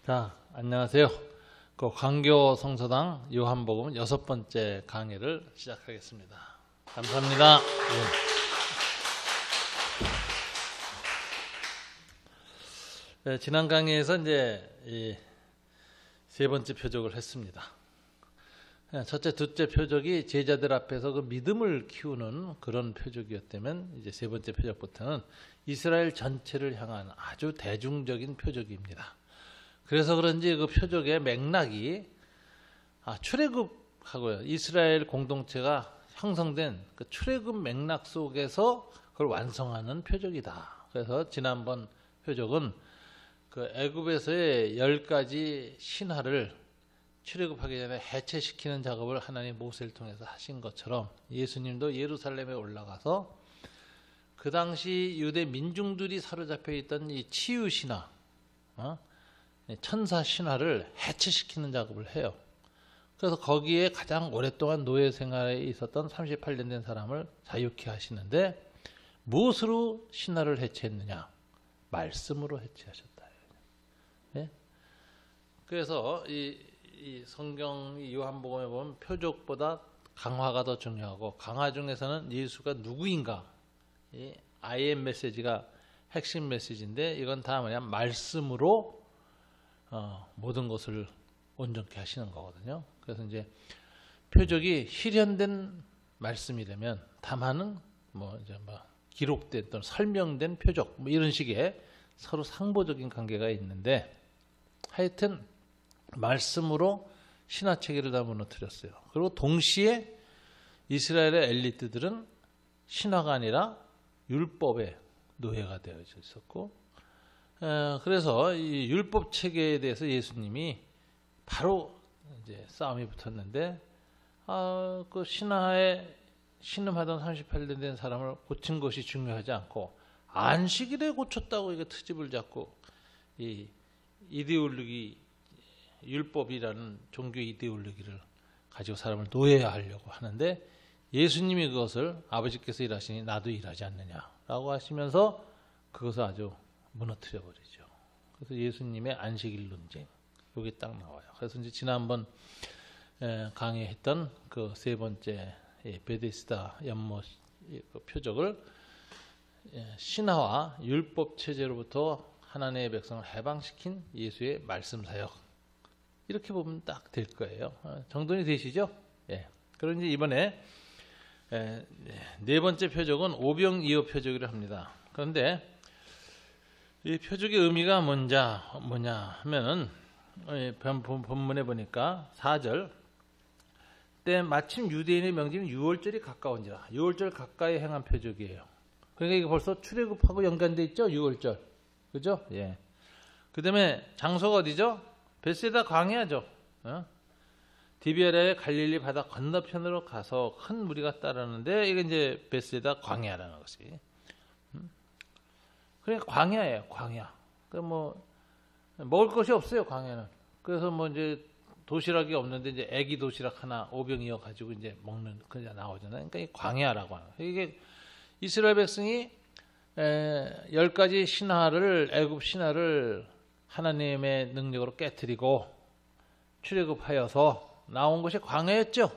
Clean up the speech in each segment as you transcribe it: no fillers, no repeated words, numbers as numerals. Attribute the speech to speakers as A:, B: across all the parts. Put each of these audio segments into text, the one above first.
A: 자, 안녕하세요. 광교 성서당 요한복음 6번째 강의를 시작하겠습니다. 감사합니다. 네, 지난 강의에서 이제 이 세 번째 표적을 했습니다. 첫째, 둘째 표적이 제자들 앞에서 그 믿음을 키우는 그런 표적이었다면, 이제 세 번째 표적부터는 이스라엘 전체를 향한 아주 대중적인 표적입니다. 그래서 그런지 그 표적의 맥락이 출애굽하고요, 이스라엘 공동체가 형성된 그 출애굽 맥락 속에서 그걸 완성하는 표적이다. 그래서 지난번 표적은 그 애굽에서의 10가지 신화를 출애굽하기 전에 해체시키는 작업을 하나님 모세를 통해서 하신 것처럼, 예수님도 예루살렘에 올라가서 그 당시 유대 민중들이 사로잡혀 있던 이 치유 신화, 천사 신화를 해체시키는 작업을 해요. 그래서 거기에 가장 오랫동안 노예 생활에 있었던 38년 된 사람을 자유케 하시는데, 무엇으로 신화를 해체했느냐? 말씀으로 해체하셨다. 네? 그래서 이 성경 요한복음에 보면 표적보다 강화가 더 중요하고, 강화 중에서는 예수가 누구인가, 이 I am 메시지가 핵심 메시지인데, 이건 다 뭐냐, 말씀으로 모든 것을 온전케 하시는 거거든요. 그래서 이제 표적이 실현된 말씀이라면, 다만은 기록된 또는 설명된 표적, 이런 식의 서로 상보적인 관계가 있는데, 하여튼 말씀으로 신화 체계를 다 무너뜨렸어요. 그리고 동시에 이스라엘의 엘리트들은 신화가 아니라 율법의 노예가 되어 있었고, 그래서 이 율법 체계에 대해서 예수님이 바로 이제 싸움이 붙었는데, 그 신화에 신음하던 38년 된 사람을 고친 것이 중요하지 않고, 안식일에 고쳤다고 이게 트집을 잡고, 이 이데올로기, 율법이라는 종교 이데올로기를 가지고 사람을 노예하려고 하는데, 예수님이 그것을 아버지께서 일하시니 나도 일하지 않느냐라고 하시면서 그것을 아주 무너뜨려 버리죠. 그래서 예수님의 안식일 논쟁, 여기 딱 나와요. 그래서 이제 지난번 강의했던 그 세 번째 베데스다 연못 표적을 신화와 율법 체제로부터 하나님의 백성을 해방시킨 예수의 말씀 사역, 이렇게 보면 딱 될 거예요. 정돈이 되시죠? 예. 그런데 이번에 네 번째 표적은 오병이어 표적이라고 합니다. 그런데 이 표적의 의미가 뭐냐 하면은, 본문에 보니까 4절, 때 마침 유대인의 명절인 유월절이 가까운지라, 유월절 가까이 행한 표적이에요. 그러니까 이게 벌써 출애굽하고 연관돼 있죠, 유월절. 그죠? 예. 그 다음에 장소가 어디죠? 벳세다 광야죠. 디베라의 갈릴리 바다 건너편으로 가서 큰 무리가 따르는데, 이게 이제 벳세다 광야라는 것이. 그러니까 광야예요, 광야. 먹을 것이 없어요, 광야는. 그래서 이제 도시락이 없는데, 이제 애기 도시락 하나 오병이어 가지고 이제 먹는, 그냥 나오잖아요. 그러니까 이 광야라고 하는 거예요. 이게 이스라엘 백성이 10가지 신화를, 애굽 신화를 하나님의 능력으로 깨뜨리고 출애굽하여서 나온 것이 광야였죠.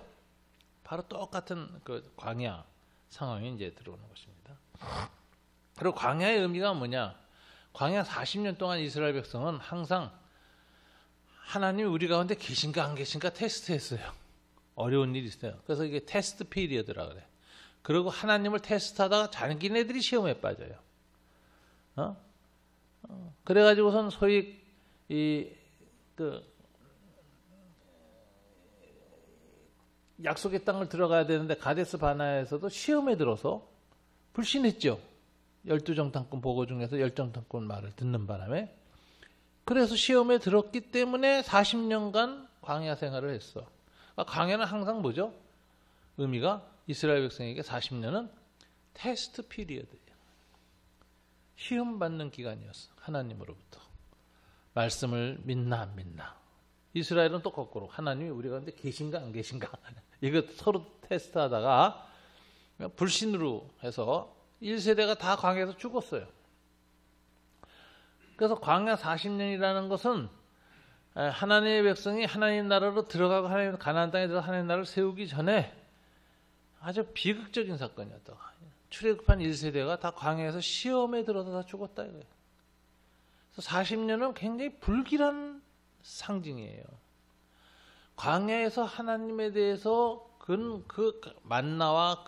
A: 바로 똑같은 그 광야 상황이 이제 들어오는 것입니다. 그리고 광야의 의미가 뭐냐? 광야 40년 동안 이스라엘 백성은 항상 하나님이 우리 가운데 계신가 안 계신가 테스트했어요. 어려운 일이 있어요. 그래서 이게 테스트 피리어드라 그래. 그리고 하나님을 테스트하다가 자기네들이 시험에 빠져요. 그래가지고선 소위 약속의 땅을 들어가야 되는데, 가데스 바나에서도 시험에 들어서 불신했죠. 12정탐꾼 보고 중에서 10정탐꾼 말을 듣는 바람에. 그래서 시험에 들었기 때문에 40년간 광야 생활을 했어. 광야는 항상 뭐죠? 의미가 이스라엘 백성에게 40년은 테스트 피리어드예요. 시험 받는 기간이었어. 하나님으로부터. 말씀을 믿나 안 믿나. 이스라엘은 또 거꾸로, 하나님이 우리 가운데 계신가 안 계신가, 이거 서로 테스트하다가 불신으로 해서 1세대가 다 광야에서 죽었어요. 그래서 광야 40년이라는 것은 하나님의 백성이 하나님 나라로 들어가고 하나님 가나안 땅에 들어가 하나님 나라를 세우기 전에 아주 비극적인 사건이었다. 출애굽한 1세대가 다 광야에서 시험에 들어서 다 죽었다 이거예요. 그래서 40년은 굉장히 불길한 상징이에요. 광야에서 하나님에 대해서 그 만나와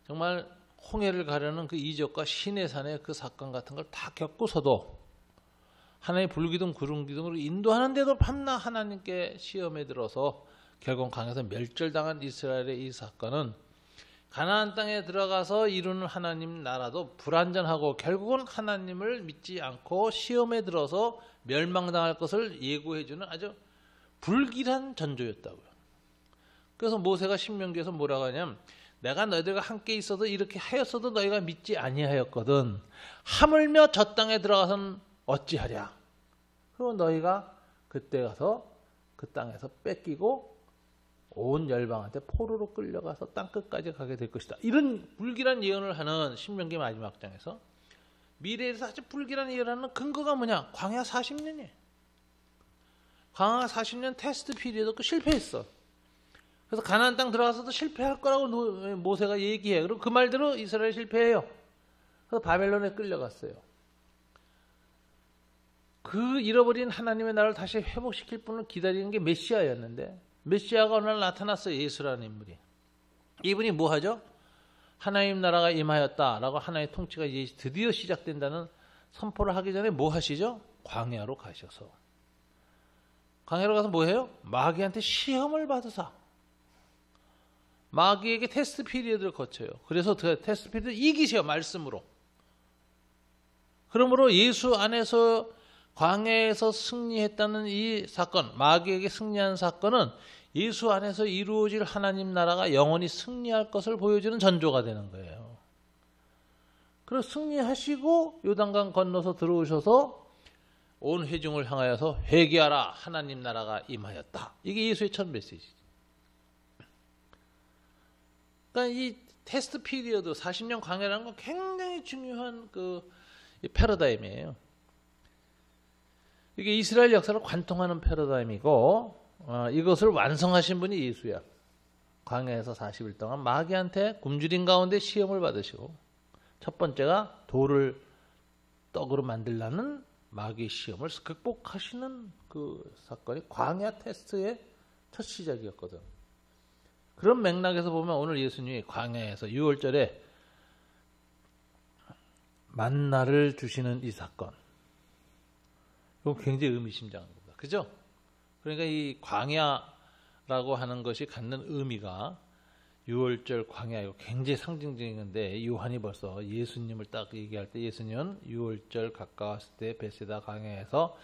A: 정말 홍해를 가르는 그 이적과 시내산의 그 사건 같은 걸 다 겪고서도 하나님의 불기둥 구름기둥으로 인도하는데도 밤낮 하나님께 시험에 들어서 결국 광야에서 멸절당한 이스라엘의 이 사건은 가나안 땅에 들어가서 이루는 하나님 나라도 불완전하고 결국은 하나님을 믿지 않고 시험에 들어서 멸망당할 것을 예고해주는 아주 불길한 전조였다고요. 그래서 모세가 신명기에서 뭐라고 하냐면 내가 너희들과 함께 있어도 이렇게 하였어도 너희가 믿지 아니하였거든. 하물며 저 땅에 들어가서는 어찌하랴. 그리고 너희가 그때 가서 그 땅에서 뺏기고 온 열방한테 포로로 끌려가서 땅끝까지 가게 될 것이다. 이런 불길한 예언을 하는 신명기 마지막 장에서 미래에서 아주 불길한 예언을 하는 근거가 뭐냐? 광야 40년이에요. 광야 40년 테스트 피리어드 실패했어. 그래서 가나안 땅 들어가서도 실패할 거라고 모세가 얘기해. 그리고 그 말대로 이스라엘 실패해요. 그래서 바벨론에 끌려갔어요. 그 잃어버린 하나님의 나라를 다시 회복시킬 분을 기다리는 게 메시아였는데 메시아가 어느 날 나타났어요. 예수라는 인물이. 이분이 뭐 하죠? 하나님 나라가 임하였다라고 하나님의 통치가 이제 드디어 시작된다는 선포를 하기 전에 뭐 하시죠? 광야로 가셔서. 광야로 가서 뭐 해요? 마귀한테 시험을 받으사. 마귀에게 테스트 피리어드를 거쳐요. 그래서 그 테스트 피리어드 이기세요. 말씀으로. 그러므로 예수 안에서 광야에서 승리했다는 이 사건, 마귀에게 승리한 사건은 예수 안에서 이루어질 하나님 나라가 영원히 승리할 것을 보여주는 전조가 되는 거예요. 그래서 승리하시고 요단강 건너서 들어오셔서 온 회중을 향하여서 회개하라 하나님 나라가 임하였다. 이게 예수의 첫 메시지죠. 그러니까 이 테스트 피리어드 40년 광야라는 건 굉장히 중요한 그 패러다임이에요. 이게 이스라엘 역사를 관통하는 패러다임이고 이것을 완성하신 분이 예수야. 광야에서 40일 동안 마귀한테 굶주린 가운데 시험을 받으시고 첫 번째가 돌을 떡으로 만들라는 마귀의 시험을 극복하시는 그 사건이 광야 테스트의 첫 시작이었거든. 그런 맥락에서 보면 오늘 예수님이 광야에서 6월절에 만나를 주시는 이 사건, 이거 굉장히 의미심장한 겁니다. 그죠? 그러니까 이 광야라고 하는 것이 갖는 의미가 6월절 광야, 이거 굉장히 상징적인 건데, 요한이 벌써 예수님을 딱 얘기할 때 예수님은 6월절 가까웠을 때 베세다 광야에서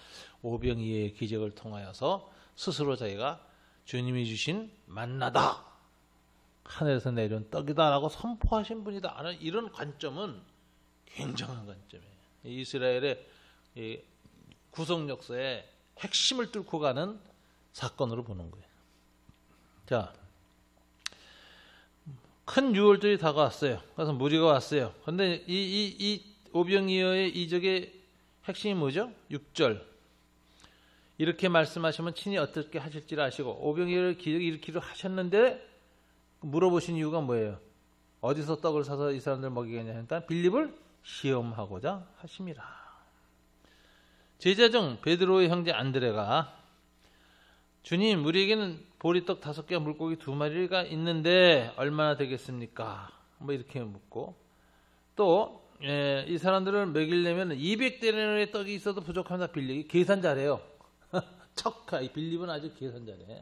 A: 오병이어의 기적을 통하여서 스스로 자기가 주님이 주신 만나다, 하늘에서 내려온 떡이다라고 선포하신 분이다 하는 이런 관점은 굉장한 관점이에요. 이스라엘의 구속 역사의 핵심을 뚫고 가는 사건으로 보는 거예요. 자, 큰 유월절이 다가왔어요. 그래서 무리가 왔어요. 그런데 이 오병이어의 이적의 핵심이 뭐죠? 6절. 이렇게 말씀하시면 친히 어떻게 하실지를 아시고 오병이어를 기적 일으키려 하셨는데 물어보신 이유가 뭐예요? 어디서 떡을 사서 이 사람들 먹이겠냐 하니까 빌립을 시험하고자 하심이라. 제자 중 베드로의 형제 안드레가 주님, 우리에게는 보리떡 5개와 물고기 2마리가 있는데 얼마나 되겠습니까? 뭐 이렇게 묻고, 또 이 사람들을 먹이려면 200데나리온의 떡이 있어도 부족합니다. 빌립이 계산 잘해요. 척하, 이 빌립은 아주 계산 잘해요.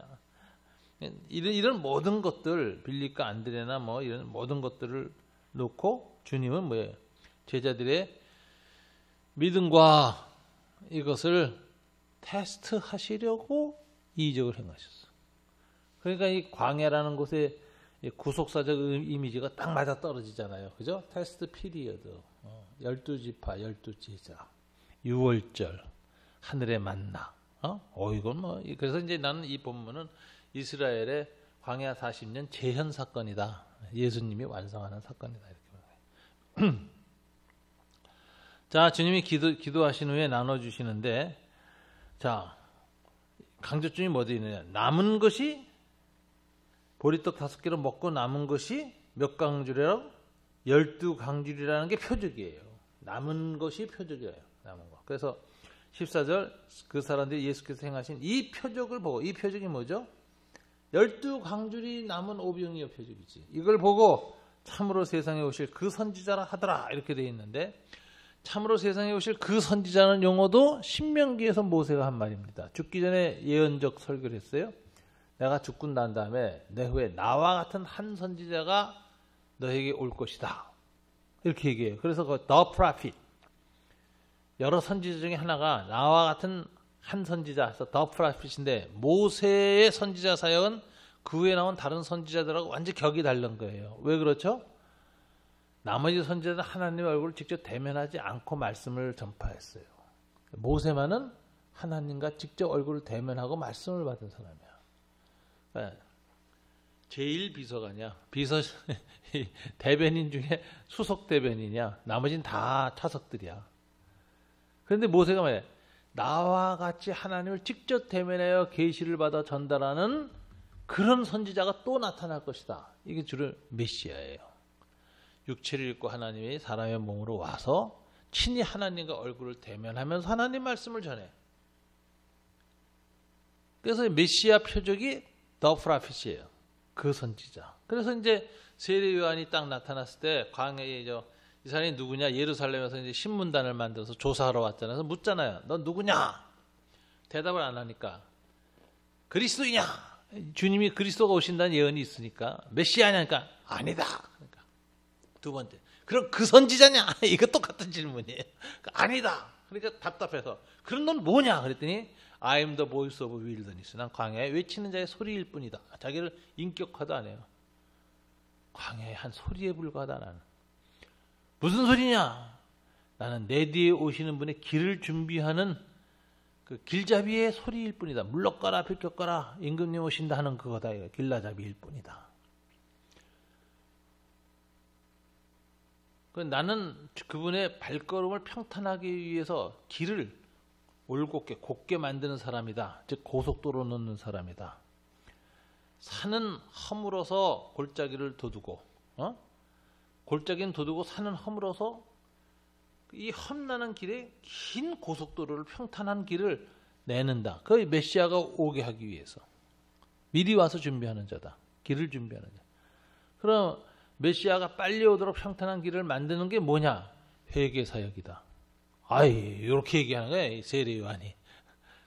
A: 이런 모든 것들, 빌립과 안드레나 뭐 이런 모든 것들을 놓고 주님은 뭐예요? 제자들의 믿음과 이것을 테스트하시려고 이적을 행하셨어. 그러니까 이 광야라는 곳에 구속사적 이미지가 딱 맞아 떨어지잖아요. 그죠? 테스트 피리어드, 12지파, 12제자, 6월절, 하늘의 만나. 이건 뭐, 그래서 이제 나는 이 본문은 이스라엘의 광야 40년 재현 사건이다. 예수님이 완성하는 사건이다. 이렇게 말해요. 자, 주님이 기도하신 후에 나눠주시는데, 자, 강조점이 뭐 되어 있느냐. 남은 것이 보리떡 5개로 먹고 남은 것이 몇 강줄이라고? 12강줄이라는 게 표적이에요. 남은 것이 표적이에요. 남은 거. 그래서 14절 그 사람들이 예수께서 행하신 이 표적을 보고, 이 표적이 뭐죠? 12강줄이 남은 오병이어 표적이지. 이걸 보고 참으로 세상에 오실 그 선지자라 하더라 이렇게 되어 있는데, 참으로 세상에 오실 그 선지자는 용어도 신명기에서 모세가 한 말입니다. 죽기 전에 예언적 설교를 했어요. 내가 죽고 난 다음에 내 후에 나와 같은 한 선지자가 너에게 올 것이다 이렇게 얘기해요. 그래서 그 The Prophet, 여러 선지자 중에 하나가 나와 같은 한 선지자, 그래서 The Prophet인데, 모세의 선지자 사역은 그 후에 나온 다른 선지자들하고 완전히 격이 다른 거예요. 왜 그렇죠? 나머지 선지자는 하나님의 얼굴을 직접 대면하지 않고 말씀을 전파했어요. 모세만은 하나님과 직접 얼굴을 대면하고 말씀을 받은 사람이야. 그러니까 제일 비서가냐, 비서 대변인 중에 수석 대변인이야. 나머지는 다 차석들이야. 그런데 모세가 말해, 나와 같이 하나님을 직접 대면하여 계시를 받아 전달하는 그런 선지자가 또 나타날 것이다. 이게 주로 메시아예요. 육체를 입고 하나님이 사람의 몸으로 와서 친히 하나님과 얼굴을 대면하면서 하나님 말씀을 전해. 그래서 메시아 표적이 The Prophet이에요. 그 선지자. 그래서 이제 세례 요한이 딱 나타났을 때 광야에 이 사람이 누구냐? 예루살렘에서 이제 신문단을 만들어서 조사하러 왔잖아요. 그래서 묻잖아요. 넌 누구냐? 대답을 안 하니까 그리스도이냐? 주님이 그리스도가 오신다는 예언이 있으니까 메시아냐니까 아니다. 그러니까 두 번째, 그럼 그 선지자냐? 이거 똑같은 질문이에요. 아니다. 그러니까 답답해서 그럼 넌 뭐냐? 그랬더니 I am the voice of wilderness. 난 광야에 외치는 자의 소리일 뿐이다. 자기를 인격화도 안 해요. 광야의 한 소리에 불과하다. 나는 무슨 소리냐? 나는 내 뒤에 오시는 분의 길을 준비하는 그 길잡이의 소리일 뿐이다. 물러가라 비껴가라 임금님 오신다 하는 그거다. 길라잡이일 뿐이다. 나는 그분의 발걸음을 평탄하기 위해서 길을 올곧게 곱게 만드는 사람이다. 즉 고속도로 넣는 사람이다. 산은 허물어서 골짜기를 돋우고, 골짜기는 돋우고 산은 허물어서 이 험난한 길에 긴 고속도로를, 평탄한 길을 내는다. 그 메시아가 오게 하기 위해서 미리 와서 준비하는 자다. 길을 준비하는 자. 그럼 메시아가 빨리 오도록 평탄한 길을 만드는 게 뭐냐? 회개 사역이다. 아이, 이렇게 얘기하는 거예요, 세례 요한이.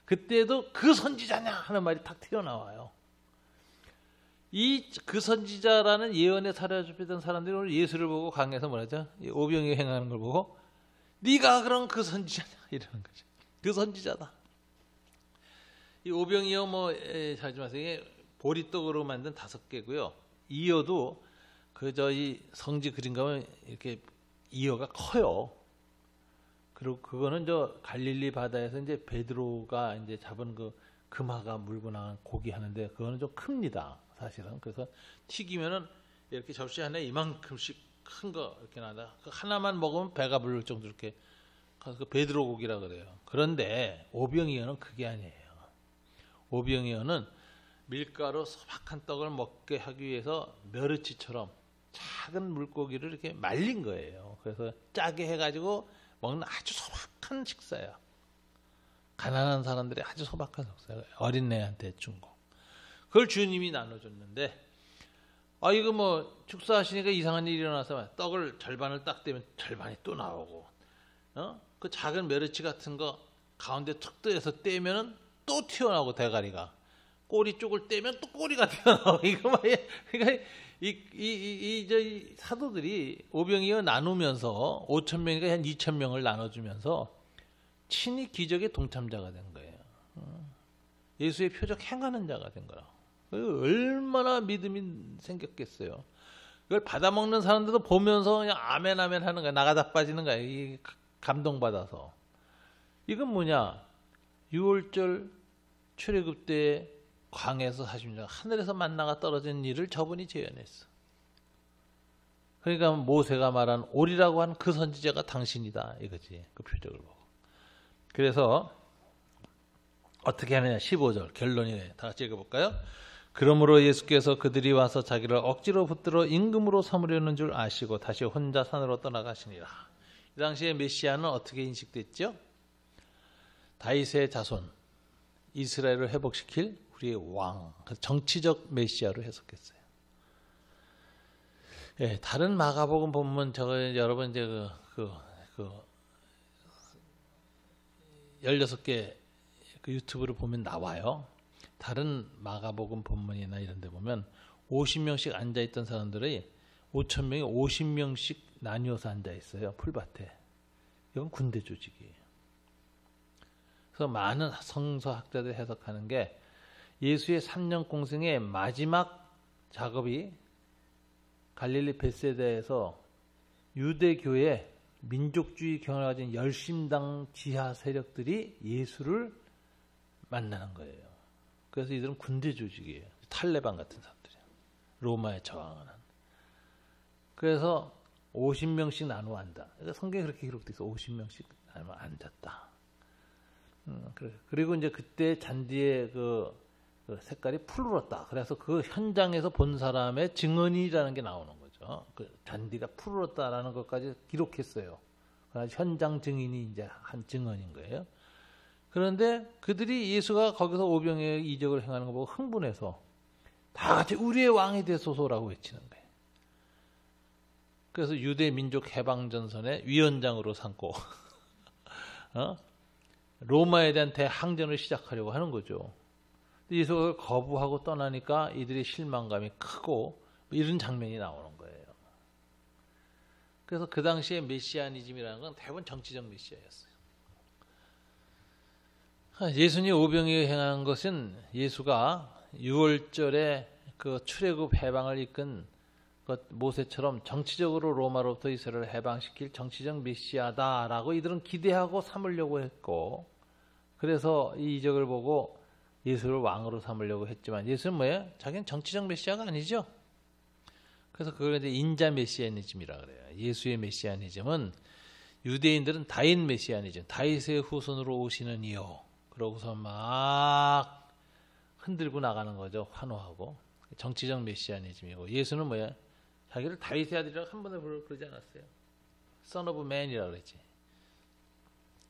A: 그때도 그 선지자냐 하는 말이 탁 튀어나와요. 그 선지자라는 예언에 사로잡히던 사람들이 오늘 예수를 보고 강에서 뭐라죠? 오병이 행하는 걸 보고 네가 그럼 그 선지자냐 이러는 거죠. 그 선지자다. 이 오병이어 하지 마세요. 이게 보리떡으로 만든 5개고요. 이어도 이 성지 그림 가면 이렇게 이어가 커요. 그리고 그거는 갈릴리 바다에서 이제 베드로가 이제 잡은 그 금화가 물고 나간 고기 하는데 그거는 좀 큽니다. 사실은. 그래서 튀기면은 이렇게 접시 안에 이만큼씩 큰 거 이렇게 나다. 그 하나만 먹으면 배가 부를 정도로 이렇게 그 베드로 고기라 그래요. 그런데 오병이어는 그게 아니에요. 오병이어는 밀가루 소박한 떡을 먹게 하기 위해서 멸치처럼 작은 물고기를 이렇게 말린 거예요. 그래서 짜게 해가지고 먹는 아주 소박한 식사야. 가난한 사람들이 아주 소박한 식사야. 어린애한테 준 거. 그걸 주님이 나눠줬는데, 이거 축사하시니까 이상한 일이 일어나서 떡을 절반을 딱 떼면 절반이 또 나오고, 그 작은 메르치 같은 거 가운데 툭 떼서 떼면은 또 튀어나오고 대가리가. 꼬리 쪽을 떼면 또 꼬리가 튀어나오고. 그러니까 이 사도들이 오병이어 나누면서 5,000명이니까 한 2,000명을 나눠주면서 친히 기적의 동참자가 된 거예요. 예수의 표적 행하는 자가 된 거라. 얼마나 믿음이 생겼겠어요. 이걸 받아먹는 사람들도 보면서 그냥 아멘 아멘 하는 거야. 나가다 빠지는 거야. 이 감동받아서. 이건 뭐냐? 6월절 출애굽 때 광야에서 40년 하늘에서 만나가 떨어진 일을 저분이 재현했어. 그러니까 모세가 말한 오리라고 한 그 선지자가 당신이다 이거지. 그 표적을 보고. 그래서 어떻게 하느냐. 15절 결론이네. 다 같이 읽어볼까요? 그러므로 예수께서 그들이 와서 자기를 억지로 붙들어 임금으로 삼으려는 줄 아시고 다시 혼자 산으로 떠나가시니라. 이 당시에 메시아는 어떻게 인식됐죠? 다윗의 자손, 이스라엘을 회복시킬 우리의 왕, 정치적 메시아로 해석했어요. 예, 다른 마가복음 보면 여러분 이제 16개 유튜브를 보면 나와요. 다른 마가복음 본문이나 이런 데 보면 50명씩 앉아있던 사람들이 5,000명이 50명씩 나뉘어서 앉아있어요. 풀밭에. 이건 군대 조직이에요. 그래서 많은 성서학자들이 해석하는 게 예수의 3년 공생의 마지막 작업이 갈릴리 벳세다에서 유대교의 민족주의 경향을 가진 열심당 지하 세력들이 예수를 만나는 거예요. 그래서 이들은 군대 조직이에요. 탈레반 같은 사람들이에요. 로마에 저항하는. 그래서 50명씩 나누어 앉아. 그러니까 성경에 그렇게 기록돼 있어. 50명씩 나누어 앉았다. 그리고 이제 그때 잔디의 그 색깔이 푸르렀다. 그래서 그 현장에서 본 사람의 증언이라는 게 나오는 거죠. 그 잔디가 푸르렀다라는 것까지 기록했어요. 현장 증인이 이제 한 증언인 거예요. 그런데 그들이 예수가 거기서 오병이어의 이적을 행하는 거 보고 흥분해서 다 같이 우리의 왕이 되소서라고 외치는 거예요. 그래서 유대 민족 해방전선의 위원장으로 삼고 로마에 대한 대항전을 시작하려고 하는 거죠. 예수가 거부하고 떠나니까 이들의 실망감이 크고 이런 장면이 나오는 거예요. 그래서 그 당시에 메시아니즘이라는 건 대부분 정치적 메시아였어요. 예수님 오병이어 행한 것은 예수가 6월절에 그 출애굽 해방을 이끈 모세처럼 정치적으로 로마로부터 이스라엘을 해방시킬 정치적 메시아다라고 이들은 기대하고 삼으려고 했고, 그래서 이 이적을 보고 예수를 왕으로 삼으려고 했지만 예수는 뭐예요? 자기는 정치적 메시아가 아니죠. 그래서 그걸 이제 인자 메시아니즘이라 그래요. 예수의 메시아니즘은 유대인들은 다윗 메시아니즘, 다윗의 후손으로 오시는 이요. 그러고서 막 흔들고 나가는 거죠. 환호하고. 정치적 메시아니즘이고, 예수는 뭐야? 자기를 다윗의 아들이라고 한 번에 그러지 않았어요. Son of Man이라고 그랬지.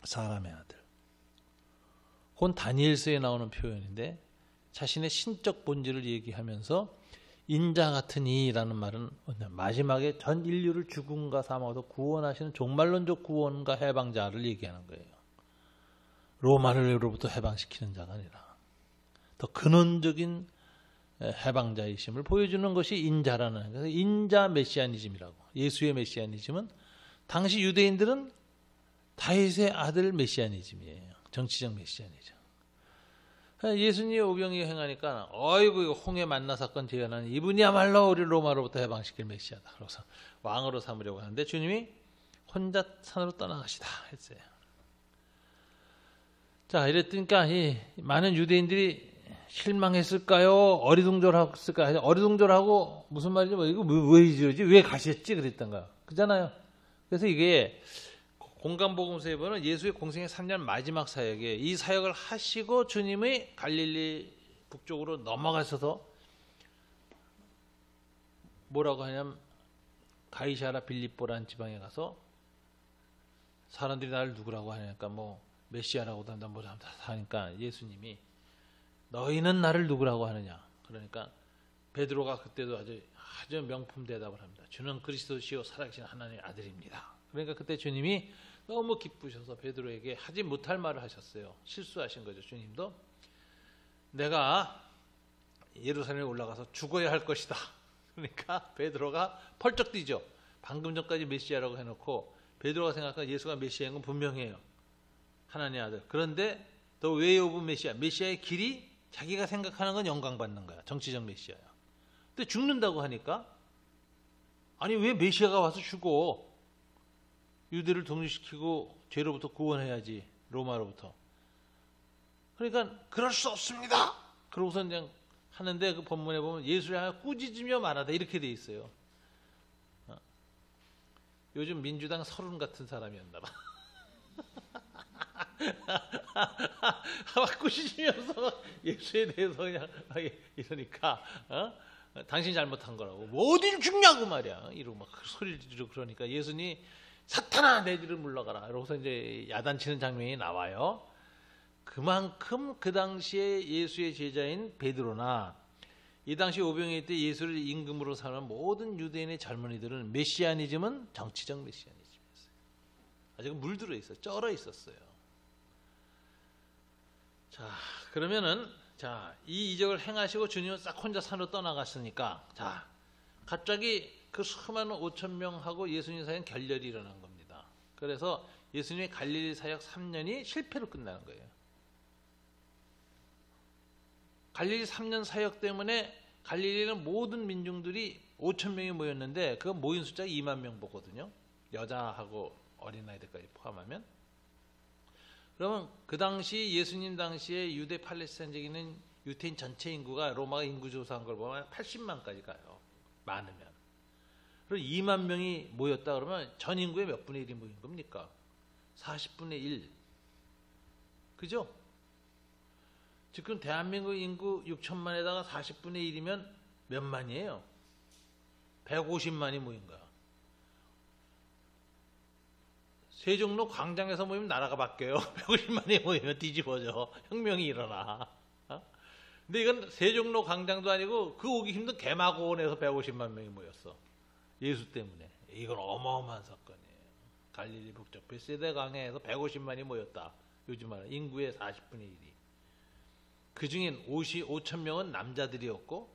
A: 사람의 아들. 그건 다니엘서에 나오는 표현인데 자신의 신적 본질을 얘기하면서 인자 같은 이라는 말은 마지막에 전 인류를 죽음과 사망에서 구원하시는 종말론적 구원과 해방자를 얘기하는 거예요. 로마로부터 해방시키는 자가 아니라 더 근원적인 해방자이심을 보여주는 것이 인자라는, 그래서 인자 메시아니즘이라고. 예수의 메시아니즘은 당시 유대인들은 다윗의 아들 메시아니즘이에요. 정치적 메시아니즘. 예수님이 오병이어 행하니까 어이구 이거 홍해 만나 사건 재현하는 이분이야말로 우리 로마로부터 해방시킬 메시아다. 그래서 왕으로 삼으려고 하는데 주님이 혼자 산으로 떠나가시다 했어요. 자, 이랬으니까 이 많은 유대인들이 실망했을까요? 어리둥절했을까요? 어리둥절하고 무슨 말이죠? 뭐 이거 왜 이러지? 왜 가셨지? 그랬던가. 그잖아요. 그래서 이게 공간복음서에 보면 예수의 공생의 3년 마지막 사역에 이 사역을 하시고 주님의 갈릴리 북쪽으로 넘어가셔서 뭐라고 하냐면 가이사라 빌립보라는 지방에 가서 사람들이 나를 누구라고 하니까 뭐 메시아라고도 한다 뭐라 하니까 예수님이 너희는 나를 누구라고 하느냐. 그러니까 베드로가 그때도 아주 명품 대답을 합니다. 주는 그리스도시요 살아계신 하나님의 아들입니다. 그러니까 그때 주님이 너무 기쁘셔서 베드로에게 하지 못할 말을 하셨어요. 실수하신 거죠. 주님도 내가 예루살렘에 올라가서 죽어야 할 것이다. 그러니까 베드로가 펄쩍 뛰죠. 방금 전까지 메시아라고 해놓고 베드로가 생각한 예수가 메시아인 건 분명해요. 하나님의 아들. 그런데 더 웨이 오브 메시아. 메시아의 길이 자기가 생각하는 건 영광받는 거야. 정치적 메시아야. 근데 죽는다고 하니까 아니 왜 메시아가 와서 죽어? 유대를 독립시키고 죄로부터 구원해야지. 로마로부터. 그러니까 그럴 수 없습니다. 그러고서 그냥 하는데 그 본문에 보면 예수를 향해 꾸짖으며 말하다 이렇게 돼 있어요. 요즘 민주당 서른 같은 사람이었나 봐. 막 꾸짖으면서 예수에 대해서 그냥 이러니까 당신이 잘못한 거라고. 뭐 어딜 죽냐고 말이야. 이러고 막 소리를 지르고 그러니까 예수님이 사탄아 내 뒤를 물러가라. 이러고서 이제 야단치는 장면이 나와요. 그만큼 그 당시에 예수의 제자인 베드로나 이 당시 오병이어 때 예수를 임금으로 삼는 모든 유대인의 젊은이들은 메시아니즘은 정치적 메시아니즘이었어요. 아직 물들어 있어요. 쩔어 있었어요. 자, 그러면은 이 이적을 행하시고 주님은 싹 혼자 산으로 떠나갔으니까 갑자기 그 수많은 5천 명하고 예수님 사이엔 결렬이 일어난 겁니다. 그래서 예수님의 갈릴리 사역 3년이 실패로 끝나는 거예요. 갈릴리 3년 사역 때문에 갈릴리는 모든 민중들이 5천 명이 모였는데 그 모인 숫자가 2만 명 보거든요. 여자하고 어린아이들까지 포함하면. 그러면 그 당시 예수님 당시에 유대 팔레스타인적인 유태인 전체 인구가 로마가 인구 조사한 걸 보면 80만까지 가요. 많으면. 그리고 2만 명이 모였다 그러면 전 인구의 몇 분의 1이 모인 겁니까? 40분의 1. 그죠? 지금 대한민국 인구 6천만에다가 40분의 1이면 몇 만이에요? 150만이 모인 거야. 세종로 광장에서 모이면 나라가 바뀌어요. 150만이 모이면 뒤집어져. 혁명이 일어나. 근데 이건 세종로 광장도 아니고 그 오기 힘든 개마고원에서 150만 명이 모였어. 예수 때문에. 이건 어마어마한 사건이에요. 갈릴리 북쪽 베세다 강에서 150만이 모였다. 요즘 말하는 인구의 40분의 1이. 그 중엔 5천 명은 남자들이었고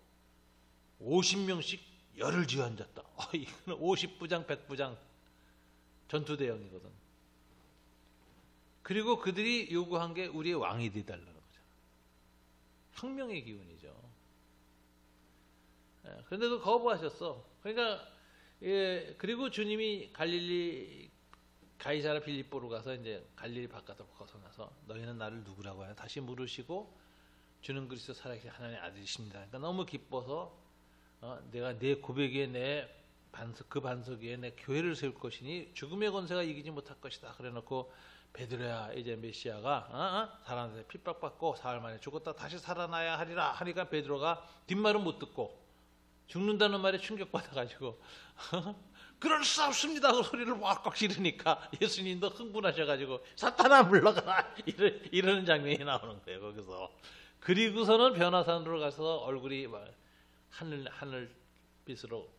A: 50명씩 열을 쥐어 앉았다. 이거는 50부장 100부장 전투대형이거든. 그리고 그들이 요구한 게 우리의 왕이 되달라는 거죠. 혁명의 기운이죠. 그런데도 거부하셨어. 그러니까 그리고 주님이 갈릴리 가이사라 빌립보로 가서 이제 갈릴리 바깥으로 벗어나서 너희는 나를 누구라고 하냐 다시 물으시고 주는 그리스도 살아계신 하나님의 아들이십니다. 그러니까 너무 기뻐서 내가 내 고백에 그 반석 위에 내 교회를 세울 것이니 죽음의 권세가 이기지 못할 것이다. 그래놓고 베드로야 이제 메시아가 사람한테 핍박받고 사흘 만에 죽었다 다시 살아나야 하리라 하니까 베드로가 뒷말은 못 듣고 죽는다는 말에 충격받아가지고 그럴 수 없습니다 그 소리를 왁왁 지르니까 예수님도 흥분하셔가지고 사탄아 물러가라 이러는 장면이 나오는 거예요. 거기서. 그리고서는 변화산으로 가서 얼굴이 하늘빛으로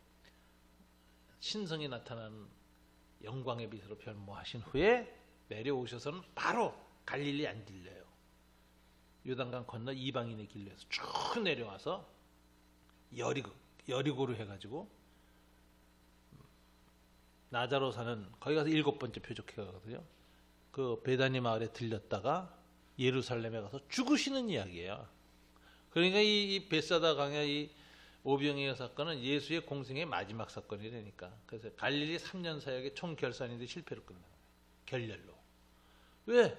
A: 신성이 나타나는 영광의 빛으로 변모하신 후에 내려오셔서는 바로 갈릴리 안 들려요. 요단강 건너 이방인의 길로 해서 쭉 내려와서 여리고로 해가지고 나자로 사는 거기 가서 7번째 표적회 가거든요. 그 베다니 마을에 들렸다가 예루살렘에 가서 죽으시는 이야기예요. 그러니까 이 벳사다 강의 이 오병이어 사건은 예수의 공생의 마지막 사건이라니까. 그래서 갈릴리 3년 사역의 총 결산인데 실패로 끝나요. 결렬로. 왜?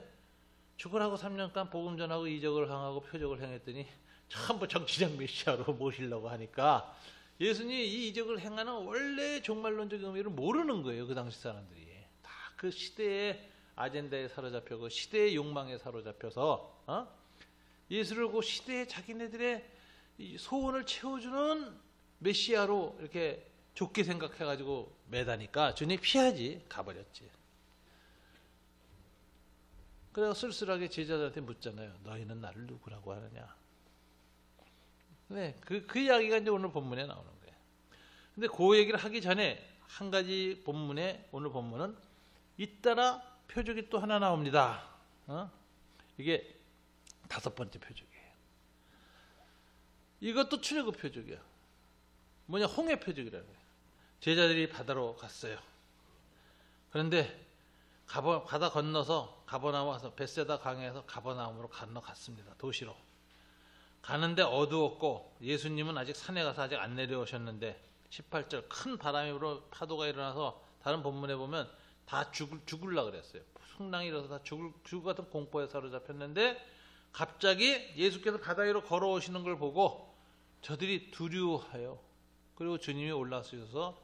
A: 죽으라고 3년간 복음 전하고 이적을 행하고 표적을 행했더니 전부 정치적 메시아로 모시려고 하니까 예수님이 이 이적을 행하는 원래 종말론적 의미를 모르는 거예요. 그 당시 사람들이. 다 그 시대의 아젠다에 사로잡혀 그 시대의 욕망에 사로잡혀서 예수를 그 시대의 자기네들의 소원을 채워주는 메시아로 이렇게 좋게 생각해가지고 매다니까 주님이 피하지 가버렸지. 그래서 쓸쓸하게 제자들한테 묻잖아요. 너희는 나를 누구라고 하느냐. 네, 그 이야기가 이제 오늘 본문에 나오는 거예요. 근데 그 얘기를 하기 전에 한 가지 본문에 오늘 본문은 잇따라 표적이 또 하나 나옵니다. 이게 5번째 표적이에요. 이것도 출애굽 표적이야. 뭐냐 홍해 표적이라는 거예요. 제자들이 바다로 갔어요. 그런데 바다 건너서 가버나움 와서 벳세다 강에서 가버나움으로 건너갔습니다. 도시로. 가는데 어두웠고 예수님은 아직 산에 가서 아직 안 내려오셨는데 18절 큰 바람이 불어 파도가 일어나서 다른 본문에 보면 다 죽으려고 그랬어요. 풍랑이 일어서 다 죽을 같은 공포에 사로잡혔는데 갑자기 예수께서 바다 위로 걸어오시는 걸 보고 저들이 두려워해요. 그리고 주님이 올라서셔서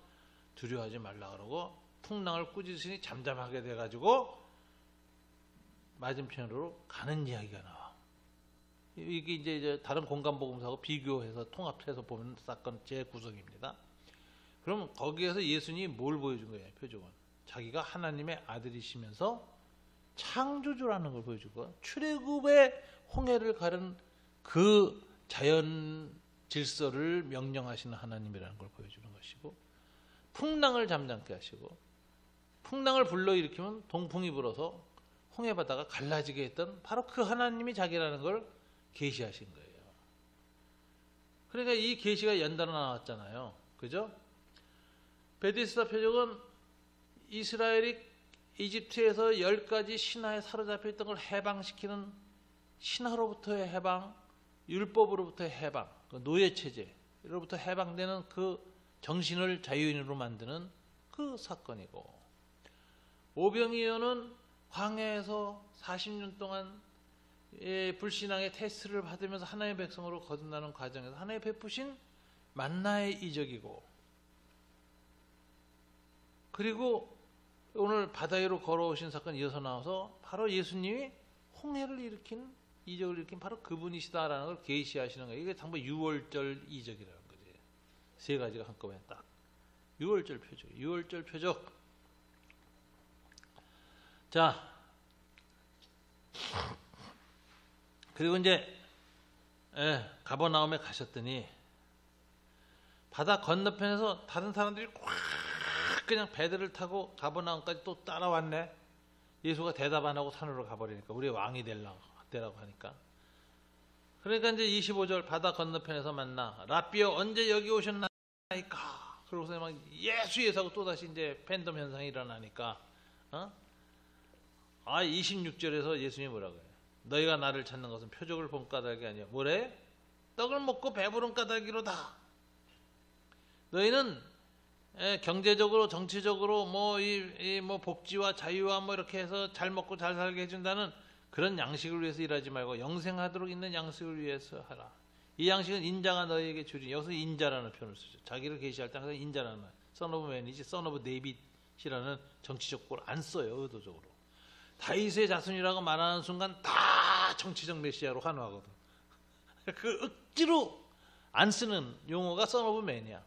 A: 두려워하지 말라 그러고 풍랑을 꾸짖으니 잠잠하게 돼가지고 맞은편으로 가는 이야기가 나와. 이게 이제 다른 공간복음서하고 비교해서 통합해서 보는 사건 재구성입니다. 그럼 거기에서 예수님이 뭘 보여준 거예요? 표적은 자기가 하나님의 아들이시면서 창조주라는 걸 보여주고, 출애굽의 홍해를 가른 그 자연 질서를 명령하시는 하나님이라는 걸 보여주는 것이고, 풍랑을 잠잠케 하시고, 풍랑을 불러일으키면 동풍이 불어서 홍해 바다가 갈라지게 했던 바로 그 하나님이 자기라는 걸 계시하신 거예요. 그러니까 이 계시가 연달아 나왔잖아요. 그죠? 베데스다 표적은 이스라엘이 이집트에서 10가지 신화에 사로잡혀 있던 걸 해방시키는, 신화로부터의 해방, 율법으로부터의 해방, 노예체제로부터 해방되는 그 정신을 자유인으로 만드는 그 사건이고, 오병이어는 광야에서 40년 동안 불신앙의 테스트를 받으면서 하나님의 백성으로 거듭나는 과정에서 하나님 베푸신 만나의 이적이고, 그리고 오늘 바다 위로 걸어오신 사건 이어서 나와서 바로 예수님이 홍해를 일으킨, 이적을 일으킨 바로 그분이시다라는 걸 계시하시는 거예요. 이게 전부 6월절 이적이라는 거지. 세 가지가 한꺼번에 딱 6월절 표적, 6월절 표적. 자, 그리고 이제 가버나움에 가셨더니 바다 건너편에서 다른 사람들이 꽉 그냥 배들을 타고 가버나움까지 또 따라왔네. 예수가 대답 안 하고 산으로 가버리니까, 우리 왕이 되라고 하니까. 그러니까 이제 25절, 바다 건너편에서 만나 라삐어 언제 여기 오셨나이까. 그러고서 막 예수 하고 또다시 이제 팬덤 현상이 일어나니까 26절에서 예수님이 뭐라고 해요? 너희가 나를 찾는 것은 표적을 본 까닭이 아니야. 뭐래? 떡을 먹고 배부른 까닭이로다. 너희는 경제적으로, 정치적으로 뭐 복지와 자유와 뭐 이렇게 해서 잘 먹고 잘 살게 해준다는 그런 양식을 위해서 일하지 말고 영생하도록 있는 양식을 위해서 하라. 이 양식은 인자가 너희에게 주리. 여기서 인자라는 표현을 쓰죠. 자기를 계시할 때 항상 인자라는 말. Son of Man이지 Son of David이라는 정치적 꼴 안 써요. 의도적으로. 다윗의 자손이라고 말하는 순간 다 정치적 메시아로 환호하거든. 그 억지로 안 쓰는 용어가 Son of Man이야.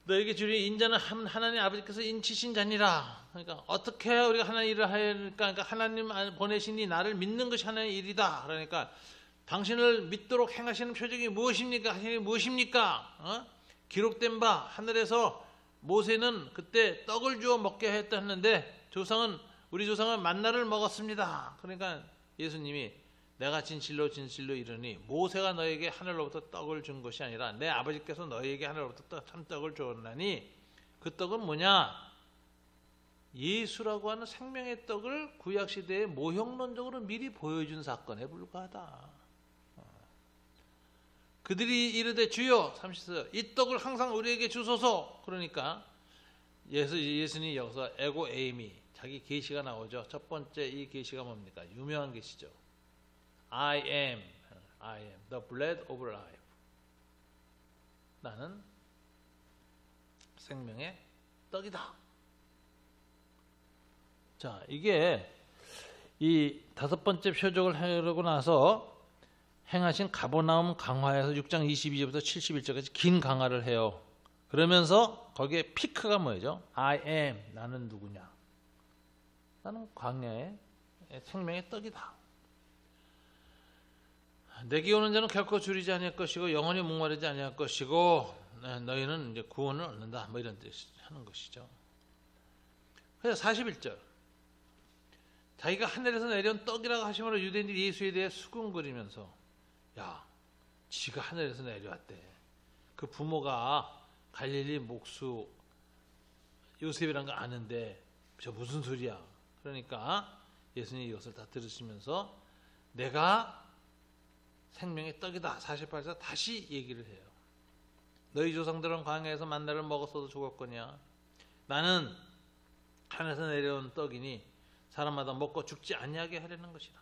A: 너에게 주리 인자는 하나님 아버지께서 인치신 자니라. 그러니까 어떻게 해야 우리가 하나님 일을 하니까, 그러니까 하나님 보내시니 나를 믿는 것이 하나님의 일이다. 그러니까 당신을 믿도록 행하시는 표적이 무엇입니까? 하시는 무엇입니까? 기록된 바 하늘에서 모세는 그때 떡을 주어 먹게 했다 했는데 우리 조상은 만나를 먹었습니다. 그러니까 예수님이 내가 진실로 진실로 이르니 모세가 너에게 하늘로부터 떡을 준 것이 아니라 내 아버지께서 너에게 하늘로부터 참떡을 주었나니 그 떡은 뭐냐? 예수라고 하는 생명의 떡을 구약시대에 모형론적으로 미리 보여준 사건에 불과하다. 그들이 이르되 주여 30절 이 떡을 항상 우리에게 주소서. 그러니까 예수님이 여기서 에고 에이미 자기 계시가 나오죠. 첫 번째 이 계시가 뭡니까? 유명한 계시죠. I am the bread of life. 나는 생명의 떡이다. 자, 이게 이 다섯 번째 표적을 하려고 나서 행하신 가버나움 강화에서 6장 22절부터 71절까지 긴 강화를 해요. 그러면서 거기에 피크가 뭐죠? I am, 나는 누구냐? 나는 광야의 생명의 떡이다. 내게 오는 자는 결코 줄이지 아니할 것이고 영원히 목마르지 아니할 것이고 너희는 이제 구원을 얻는다. 뭐 이런 뜻 하는 것이죠. 그래서 41절 자기가 하늘에서 내려온 떡이라고 하심으로 유대인들이 예수에 대해 수군거리면서 야, 지가 하늘에서 내려왔대. 그 부모가 갈릴리 목수 요셉이란 거 아는데 저 무슨 소리야. 그러니까 예수님이 이것을 다 들으시면서 내가 생명의 떡이다. 48절 다시 얘기를 해요. 너희 조상들은 광야에서 만나를 먹었어도 죽었거냐. 나는 하늘에서 내려온 떡이니 사람마다 먹고 죽지 아니하게 하려는 것이라.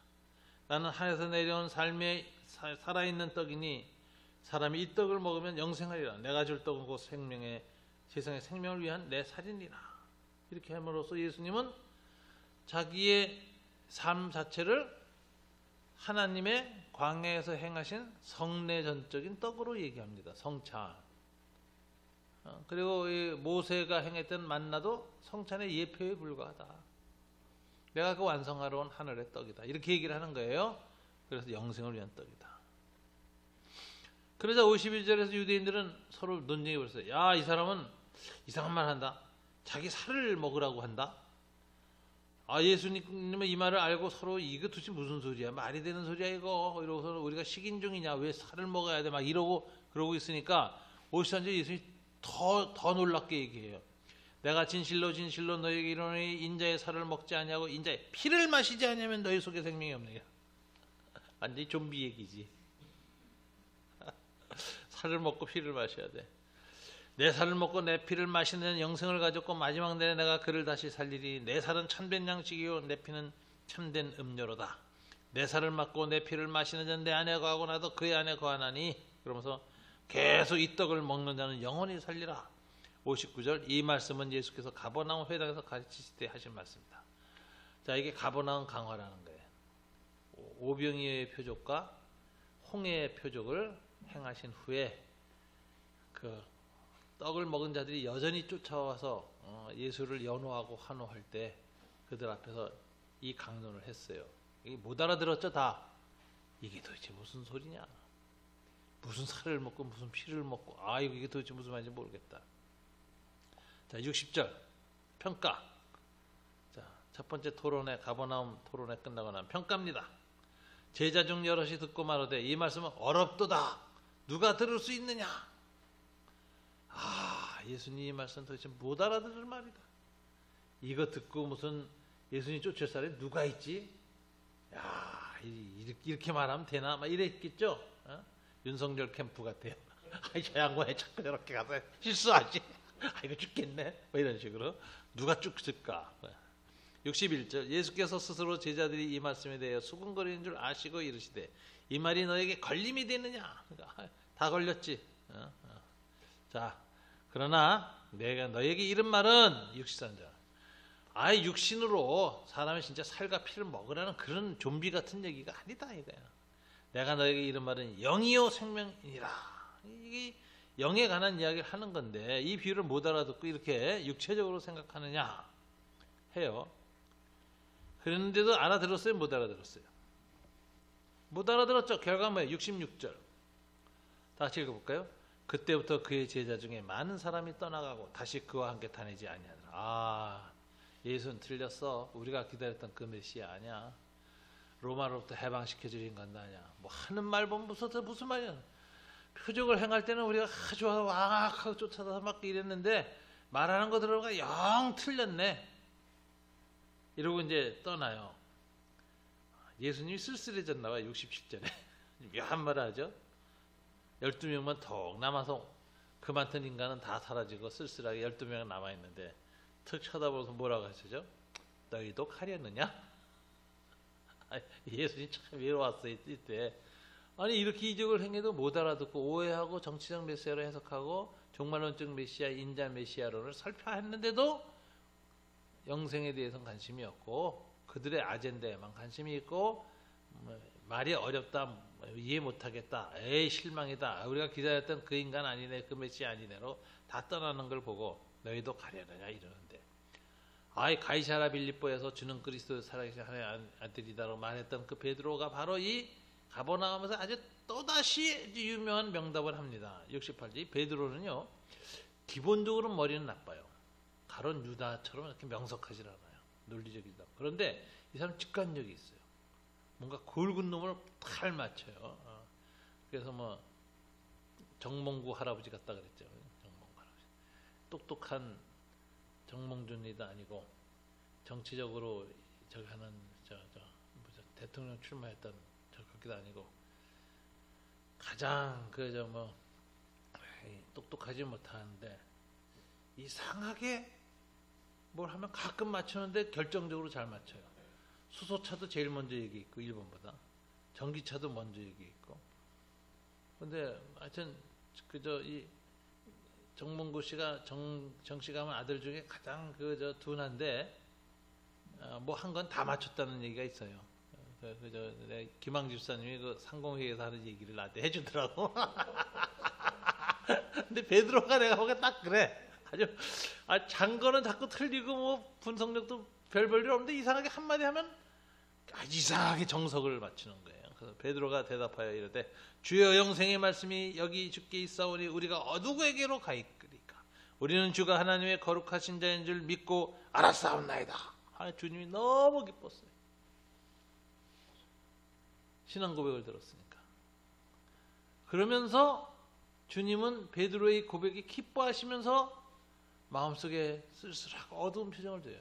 A: 나는 하늘에서 내려온 삶에 살아있는 떡이니 사람이 이 떡을 먹으면 영생하리라. 내가 줄 떡은 곧 생명의 세상의 생명을 위한 내 살이니라. 이렇게 함으로써 예수님은 자기의 삶 자체를 하나님의 광야에서 행하신 성례전적인 떡으로 얘기합니다. 성찬. 그리고 이 모세가 행했던 만나도 성찬의 예표에 불과하다. 내가 그 완성하러 온 하늘의 떡이다. 이렇게 얘기를 하는 거예요. 그래서 영생을 위한 떡이다. 그러자 51절에서 유대인들은 서로 논쟁해 버렸어요. 야, 이 사람은 이상한 말 한다. 자기 살을 먹으라고 한다. 아, 예수님은 이 말을 알고 서로 이거 도대체 무슨 소리야? 말이 되는 소리야 이거. 이러고서 우리가 식인종이냐? 왜 살을 먹어야 돼? 막 이러고 그러고 있으니까 53절 예수님이 더 놀랍게 얘기해요. 내가 진실로 진실로 너에게 이르노니 인자의 살을 먹지 아니하고 인자의 피를 마시지 아니하면 너희 속에 생명이 없느니라. 완전히 좀비 얘기지. 살을 먹고 피를 마셔야 돼. 내 살을 먹고 내 피를 마시는 영생을 가졌고 마지막 날에 내가 그를 다시 살리리. 내 살은 참된 양식이요 내 피는 참된 음료로다. 내 살을 먹고 내 피를 마시는 자는 내 안에 거하고 나도 그의 안에 거하나니. 그러면서 계속 이 떡을 먹는 자는 영원히 살리라. 59절 이 말씀은 예수께서 가버나움 회당에서 가르치실 때 하신 말씀입니다. 자, 이게 가버나움 강화라는 거예요. 오병이어의 표적과 홍해의 표적을 행하신 후에 그 떡을 먹은 자들이 여전히 쫓아와서 예수를 연호하고 환호할 때 그들 앞에서 이 강론을 했어요. 이게 못 알아들었죠, 다. 이게 도대체 무슨 소리냐? 무슨 살을 먹고 무슨 피를 먹고 이게 도대체 무슨 말인지 모르겠다. 자, 60절 평가. 자, 첫 번째 토론회 가버나움 토론회 끝나고 나면 평가입니다. 제자 중 여럿이 듣고 말하되 이 말씀은 어렵도다. 누가 들을 수 있느냐? 예수님 이 말씀 도대체 못 알아들을 말이다. 이거 듣고 무슨 예수님 쫓을 사람이 누가 있지? 야, 이렇게 말하면 되나? 막 이랬겠죠? 윤석열 캠프 같아요. 저 양반이 자꾸 저렇게 가서 실수하지. 이거 죽겠네. 뭐 이런 식으로. 누가 죽을까? 61절 예수께서 스스로 제자들이 이 말씀에 대하여 수군거리는 줄 아시고 이르시되 이 말이 너에게 걸림이 되느냐? 그러니까 다 걸렸지. 자, 그러나 내가 너에게 이른 말은 63절 아예 육신으로 사람의 진짜 살과 피를 먹으라는 그런 좀비 같은 얘기가 아니다 이거야. 내가 너에게 이른 말은 영이요 생명이니라. 이게 영에 관한 이야기를 하는 건데 이 비유를 못 알아듣고 이렇게 육체적으로 생각하느냐 해요. 그런데도 알아들었어요? 못 알아들었어요? 못 알아들었죠? 결과 뭐예요? 66절 다 같이 읽어볼까요? 그때부터 그의 제자 중에 많은 사람이 떠나가고 다시 그와 함께 다니지 아니하더라. 예수는 틀렸어. 우리가 기다렸던 그 메시아 아니야. 로마로부터 해방시켜줄 인간도 아니야. 뭐 하는 말 보면 무슨 말이야. 표적을 행할 때는 우리가 아주 왕악하고 쫓아서 막 이랬는데 말하는 거 들어가 영 틀렸네. 이러고 이제 떠나요. 예수님이 쓸쓸해졌나 봐요. 67절에. 묘한 말을 하죠. 12명만 턱 남아서 그 많던 인간은 다 사라지고 쓸쓸하게 12명은 남아있는데 툭 쳐다보면서 뭐라고 하시죠? 너희도 가려느냐? 예수님 참 외로웠어요. 이때. 아니 이렇게 이적을 행해도 못 알아듣고 오해하고 정치적 메시아로 해석하고 종말론적 메시아, 인자 메시아론을 설파했는데도 영생에 대해서는 관심이 없고 그들의 아젠다에만 관심이 있고 말이 어렵다, 이해 못하겠다, 에이 실망이다, 우리가 기다렸던 그 인간 아니네, 그 메시아 아니네로 다 떠나는 걸 보고 너희도 가려느냐 이러는데 가이사라 빌립보에서 주는 그리스도 살아계신 하나님의 아들이다라고 말했던 그 베드로가 바로 이 가버나움에서 아주 또다시 유명한 명답을 합니다. 68절 베드로는요 기본적으로 머리는 나빠요. 가론 유다처럼 이렇게 명석하지 않아요. 논리적이다. 그런데 이 사람 직관력이 있어요. 뭔가 굵은 놈을 잘 맞춰요. 그래서 뭐 정몽구 할아버지 같다 그랬죠. 정몽구 할아버지. 똑똑한 정몽준이도 아니고 정치적으로 저기 하는 대통령 출마했던 저 그렇게도 아니고 가장 똑똑하지 못하는데 이상하게 뭘 하면 가끔 맞추는데 결정적으로 잘 맞춰요. 수소차도 제일 먼저 얘기했고 1번보다 전기차도 먼저 얘기했고 근데 하여튼 이 정몽구 씨가 정 씨가 하면 아들 중에 가장 둔한데 뭐 한 건 다 맞췄다는 얘기가 있어요. 김항 집사님이 그 상공회의에서 하는 얘기를 나한테 해주더라고. 근데 베드로가 내가 보기엔 딱 그래. 아주 장거는 자꾸 틀리고 뭐 분석력도 별볼일 없는데 이상하게 한마디 하면 아주 이상하게 정석을 맞추는 거예요. 그래서 베드로가 대답하여 이르되 주여 영생의 말씀이 여기 주께 있사오니 우리가 누구에게로 가이까리까? 우리는 주가 하나님의 거룩하신 자인 줄 믿고 알았사옵나이다. 주님이 너무 기뻤어요. 신앙 고백을 들었으니까. 그러면서 주님은 베드로의 고백이 기뻐하시면서 마음속에 쓸쓸하고 어두운 표정을 둬요.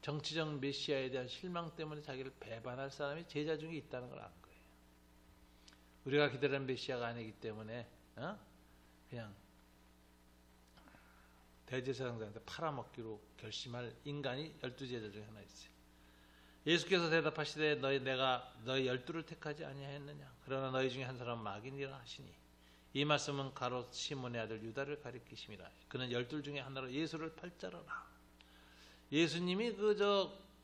A: 정치적 메시아에 대한 실망 때문에 자기를 배반할 사람이 제자 중에 있다는 걸 안 거예요. 우리가 기다리는 메시아가 아니기 때문에 그냥 대제사장들한테 팔아먹기로 결심할 인간이 12제자 중에 하나 있어요. 예수께서 대답하시되 내가 너희 12를 택하지 아니하였느냐? 그러나 너희 중에 한 사람은 마귀니라 하시니 이 말씀은 가롯 시몬의 아들 유다를 가리키심이라. 그는 12 중에 하나로 예수를 팔자라라. 예수님이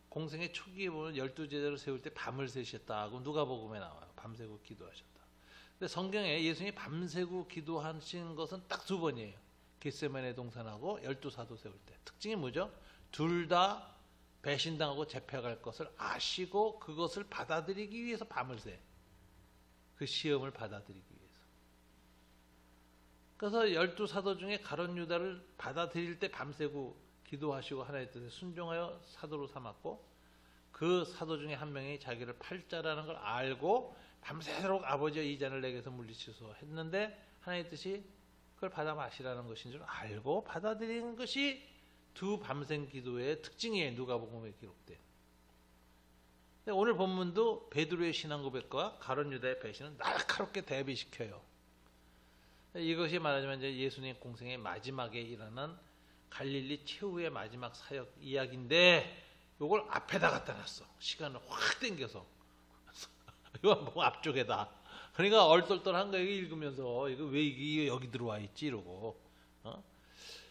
A: 공생의 초기에 보면 12제자를 세울 때 밤을 새셨다고 누가복음에 나와요. 밤새고 기도하셨다. 근데 성경에 예수님이 밤새고 기도하신 것은 딱 2번이에요. 겟세마네 동산하고 12사도 세울 때. 특징이 뭐죠? 둘 다 배신당하고 잡혀갈 것을 아시고 그것을 받아들이기 위해서 밤을 새. 그 시험을 받아들이기 위해서. 그래서 12사도 중에 가룟 유다를 받아들일 때 밤새고 기도하시고 하나님의 뜻에 순종하여 사도로 삼았고 그 사도 중에 한 명이 자기를 팔자라는 걸 알고 밤새도록 아버지의 이 잔을 내게서 물리치소 했는데 하나님의 뜻이 그걸 받아 마시라는 것인 줄 알고 받아들이는 것이 2 밤샘 기도의 특징이에요. 누가복음에 기록된. 오늘 본문도 베드로의 신앙 고백과 가룟 유다의 배신은 날카롭게 대비시켜요. 이것이 말하자면 이제 예수님 공생의 마지막에 일어난 갈릴리 최후의 마지막 사역 이야기인데 이걸 앞에다 갖다 놨어. 시간을 확 당겨서. 이거 뭐 앞쪽에다. 그러니까 얼떨떨한 거 읽으면서 이거 왜 이게 여기 들어와 있지 이러고.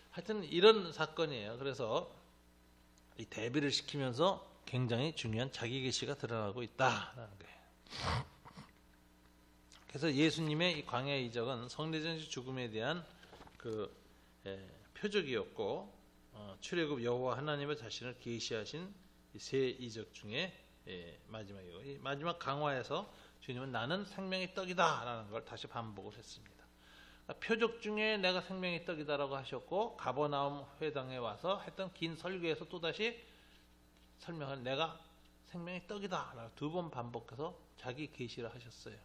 A: 하여튼 이런 사건이에요. 그래서 이 대비를 시키면서 굉장히 중요한 자기 계시가 드러나고 있다라는 거예요. 그래서 예수님의 이 광야 이적은 성례전 죽음에 대한 표적이었고 출애굽 여호와 하나님의 자신을 계시하신 세 이적 중에 마지막이고 이 마지막 강화에서 주님은 나는 생명의 떡이다라는 걸 다시 반복을 했습니다. 표적 중에 내가 생명의 떡이다라고 하셨고 가버나움 회당에 와서 했던 긴 설교에서 또다시 설명한 내가 생명의 떡이다라고 2번 반복해서 자기 계시를 하셨어요.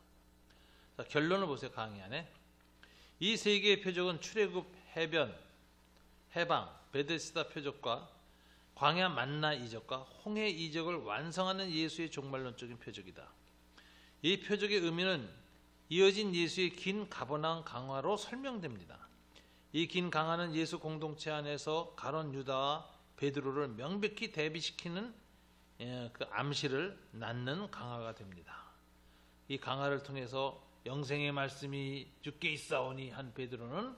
A: 자, 결론을 보세요. 강의 안에 이 세 개의 표적은 출애굽 해변 해방 베데스다 표적과 광야 만나 이적과 홍해 이적을 완성하는 예수의 종말론적인 표적이다. 이 표적의 의미는 이어진 예수의 긴 가버나움 강화로 설명됩니다. 이 긴 강화는 예수 공동체 안에서 가룟 유다와 베드로를 명백히 대비시키는 그 암시를 낳는 강화가 됩니다. 이 강화를 통해서 영생의 말씀이 주께 있사오니 한 베드로는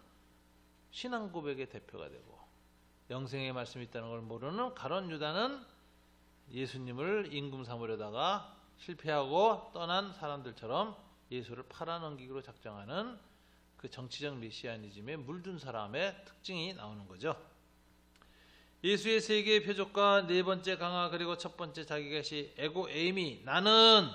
A: 신앙 고백의 대표가 되고 영생의 말씀이 있다는 걸 모르는 가룟 유다는 예수님을 임금 삼으려다가 실패하고 떠난 사람들처럼 예수를 팔아넘기기로 작정하는 그 정치적 메시아니즘에 물든 사람의 특징이 나오는 거죠. 예수의 세 개의 표적과 네 번째 강화 그리고 첫 번째 자기 계시 에고 에이미 나는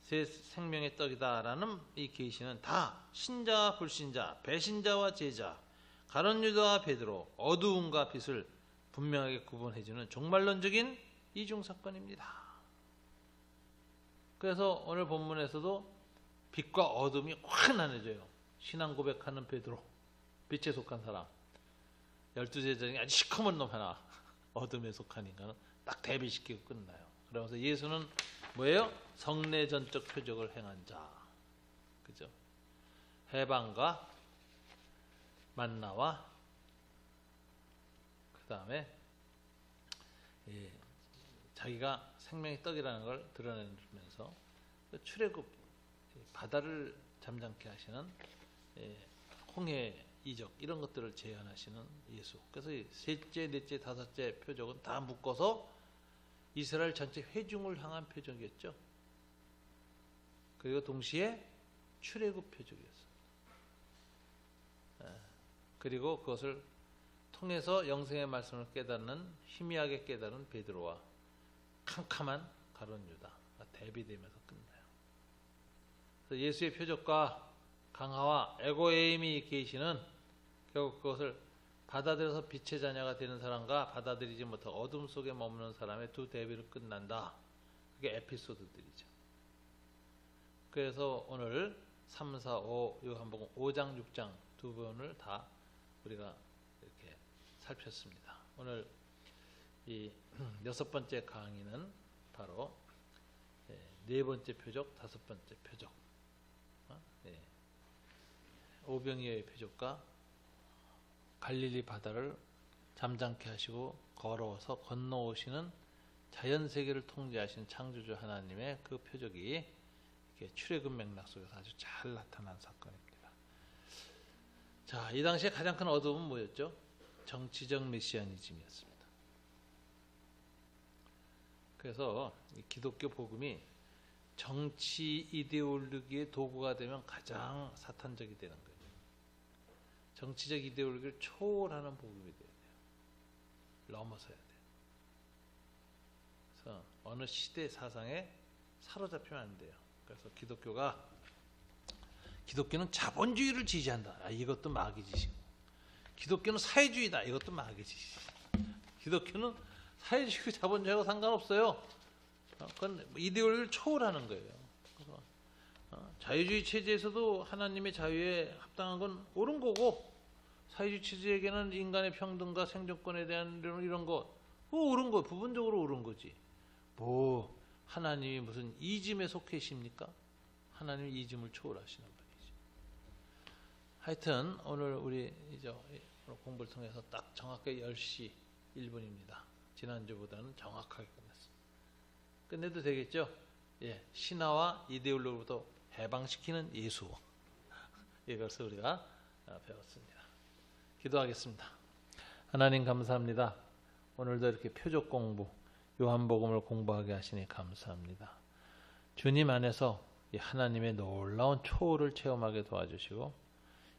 A: 새 생명의 떡이다라는 이 계시는 다 신자와 불신자, 배신자와 제자, 가룟 유다와 베드로, 어두움과 빛을 분명하게 구분해주는 종말론적인 이중 사건입니다. 그래서 오늘 본문에서도 빛과 어둠이 확 나눠져요. 신앙 고백하는 베드로, 빛에 속한 사람, 12제자 중에 아주 시커먼 놈 하나, 어둠에 속한 인간은 딱 대비시키고 끝나요. 그러면서 예수는 뭐예요? 성례전적 표적을 행한 자. 그죠? 해방과 만나와 그 다음에 자기가 생명의 떡이라는 걸 드러내면서 출애굽 바다를 잠잠케 하시는 홍해 이적 이런 것들을 재현하시는 예수. 그래서 셋째, 넷째, 다섯째 표적은 다 묶어서 이스라엘 전체 회중을 향한 표적이었죠. 그리고 동시에 출애굽 표적이었어요. 그리고 그것을 통해서 영생의 말씀을 깨닫는, 희미하게 깨달은 베드로와 캄캄한 가룟 유다가 대비되면서 끝나요. 그래서 예수의 표적과 강화와 에고에임이 계시는, 결국 그것을 받아들여서 빛의 자녀가 되는 사람과 받아들이지 못하고 어둠 속에 머무는 사람의 두 대비로 끝난다. 그게 에피소드들이죠. 그래서 오늘 3, 4, 5, 요한복음 5장, 6장 두 번을 다 우리가 이렇게 살폈습니다. 오늘 이 6번째 강의는 바로 네 번째 표적, 5번째 표적, 오병이어의 표적과 갈릴리 바다를 잠잠케 하시고 걸어서 건너오시는 자연세계를 통제하신 창조주 하나님의 그 표적이 출애굽 맥락 속에서 아주 잘 나타난 사건입니다. 자, 이 당시에 가장 큰 어둠은 뭐였죠? 정치적 메시아니즘이었습니다. 그래서 이 기독교 복음이 정치 이데올로기의 도구가 되면 가장 사탄적이 되는 거예요. 정치적 이데올로기를 초월하는 복음이 돼야 돼요. 넘어서야 돼요. 그래서 어느 시대 사상에 사로잡히면 안 돼요. 그래서 기독교는 자본주의를 지지한다. 이것도 마귀 짓이고, 기독교는 사회주의다. 이것도 마귀 짓이고, 기독교는 사회주의, 자본주의하고 상관없어요. 그건 이데올로기를 초월하는 거예요. 그래서 자유주의 체제에서도 하나님의 자유에 합당한 건 옳은 거고, 사회주의 체제에게는 인간의 평등과 생존권에 대한 이런 거 옳은 거, 부분적으로 옳은 거지. 뭐 하나님이 무슨 이즘에 속해 있습니까? 하나님이 이즘을 초월하시는 분이죠. 하여튼 오늘 우리 이제 오늘 공부를 통해서 딱 정확하게 10시 1분입니다. 지난주보다는 정확하게 끝났습니다. 끝내도 되겠죠? 예, 신화와 이데올로기부터 해방시키는 예수. 이것을 우리가 배웠습니다. 기도하겠습니다. 하나님 감사합니다. 오늘도 이렇게 표적 공부, 요한복음을 공부하게 하시니 감사합니다. 주님 안에서 이 하나님의 놀라운 초월을 체험하게 도와주시고,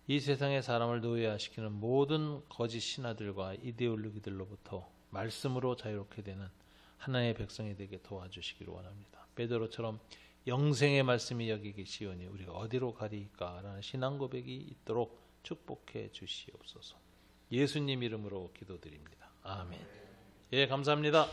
A: 이 세상의 사람을 노예화시키는 모든 거짓 신화들과 이데올로기들로부터 말씀으로 자유롭게 되는 하나님의 백성이 되게 도와주시기를 원합니다. 베드로처럼 영생의 말씀이 여기 계시오니 우리가 어디로 가리까? 라는 신앙 고백이 있도록 축복해 주시옵소서. 예수님 이름으로 기도드립니다. 아멘. 예, 감사합니다.